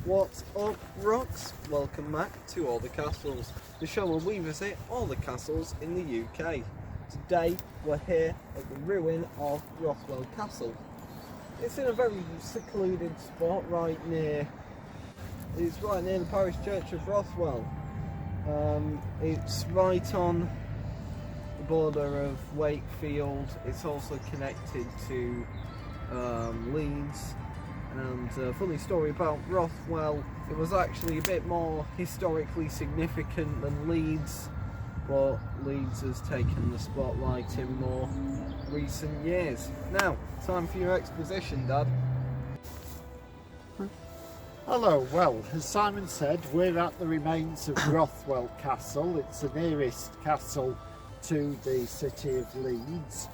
What's up, rocks? Welcome back to All the Castles, the show where we visit all the castles in the UK. Today we're here at the ruin of Rothwell Castle. It's in a very secluded spot it's right near the parish church of Rothwell. It's right on the border of Wakefield. It's also connected to Leeds. And a funny story about Rothwell, it was actually a bit more historically significant than Leeds, but Leeds has taken the spotlight in more recent years. Now, time for your exposition, Dad. Hello, well, as Simon said, we're at the remains of Rothwell Castle. It's the nearest castle to the city of Leeds.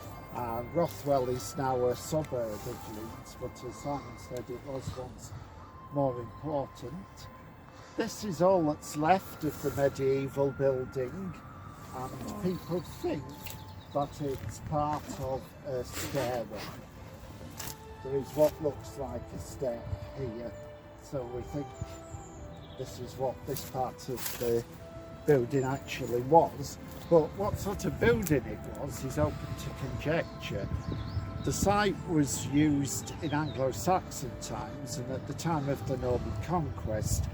Rothwell is now a suburb of Leeds, but as Simon said, it was once more important. This is all that's left of the medieval building, and people think that it's part of a stairway. There is what looks like a stair here, so we think this is what this part of the building actually was. But what sort of building it was is open to conjecture. The site was used in Anglo-Saxon times, and at the time of the Norman conquest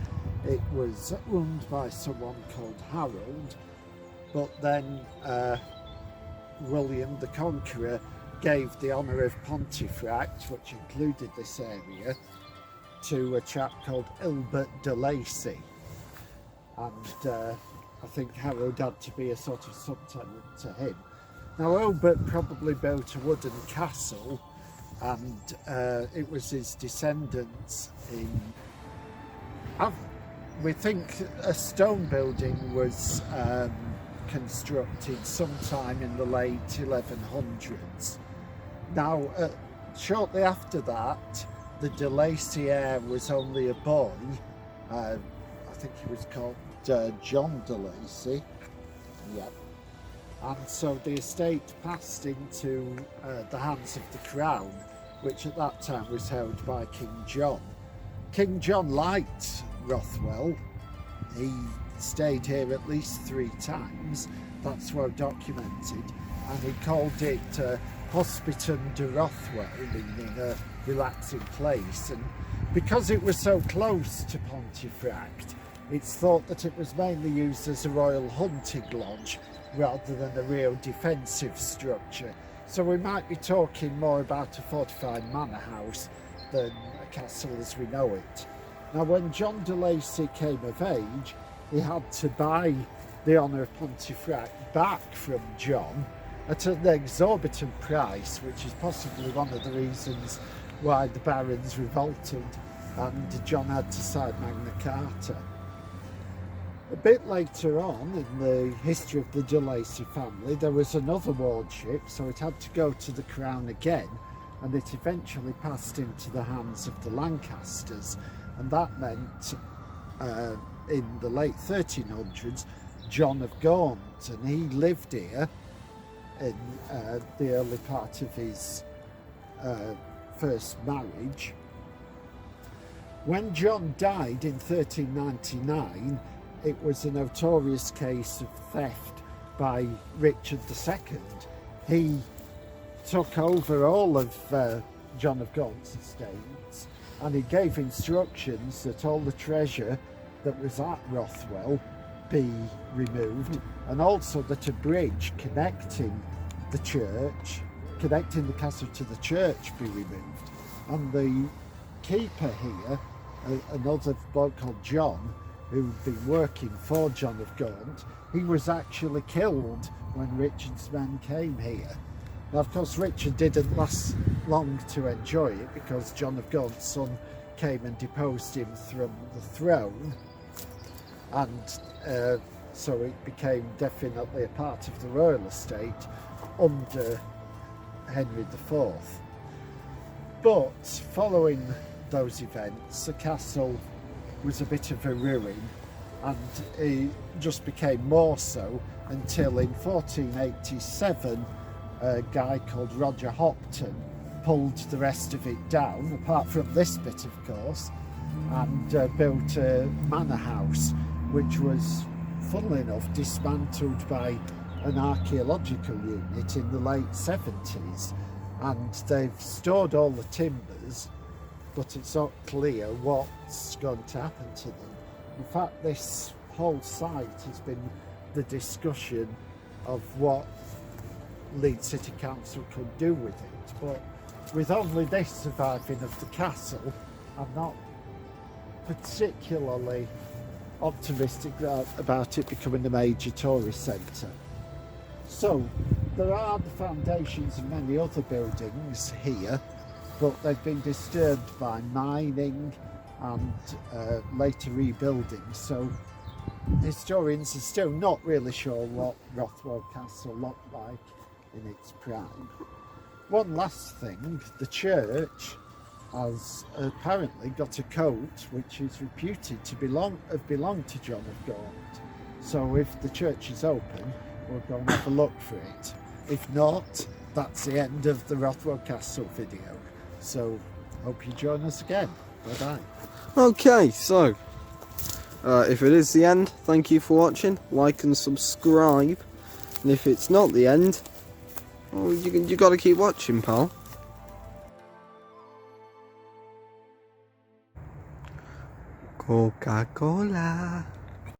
it was owned by someone called Harold, but then William the Conqueror gave the honour of Pontefract, which included this area, to a chap called Albert de Lacy, and I think Harold had to be a sort of subtenant to him. Now Albert probably built a wooden castle, and it was his descendants we think a stone building was constructed sometime in the late 1100s. Now shortly after that, the de Lacy heir was only a boy. I think he was called John de Lacy, and so the estate passed into the hands of the crown, which at that time was held by King John. King John liked Rothwell. He stayed here at least 3 times, that's well documented, and he called it Hospitum de Rothwell, meaning a relaxing place, and because it was so close to Pontefract, it's thought that it was mainly used as a royal hunting lodge rather than a real defensive structure. So we might be talking more about a fortified manor house than a castle as we know it. Now when John de Lacy came of age, he had to buy the honour of Pontefract back from John at an exorbitant price, which is possibly one of the reasons why the barons revolted and John had to sign Magna Carta. A bit later on in the history of the de Lacy family, there was another wardship, so it had to go to the crown again, and it eventually passed into the hands of the Lancasters, and that meant in the late 1300s, John of Gaunt, and he lived here in the early part of his first marriage. When John died in 1399, it was a notorious case of theft by Richard II. He took over all of John of Gaunt's estates, and he gave instructions that all the treasure that was at Rothwell be removed, and also that a bridge connecting the castle to the church be removed. And the keeper here, another bloke called John, who'd been working for John of Gaunt, he was actually killed when Richard's men came here. Now of course Richard didn't last long to enjoy it, because John of Gaunt's son came and deposed him from the throne, and so it became definitely a part of the royal estate under Henry IV. But following those events, the castle was a bit of a ruin, and it just became more so until in 1487 a guy called Roger Hopton pulled the rest of it down, apart from this bit of course, and built a manor house, which was, funnily enough, dismantled by an archaeological unit in the late 70s, and they've stored all the timbers, but it's not clear what's going to happen to them. In fact, this whole site has been the discussion of what Leeds City Council could do with it, but with only this surviving of the castle, I'm not particularly optimistic about it becoming a major tourist centre. So there are the foundations of many other buildings here, but they've been disturbed by mining and later rebuilding, so historians are still not really sure what Rothwell Castle looked like in its prime. One last thing, the church has apparently got a coat which is reputed to have belonged to John of Gaunt. So if the church is open, we'll go and have a look for it. If not, that's the end of the Rothwell Castle video. So hope you join us again. Bye bye. Okay, so if it is the end, thank you for watching. Like and subscribe. And if it's not the end, well, you got to keep watching, pal. Coca-Cola.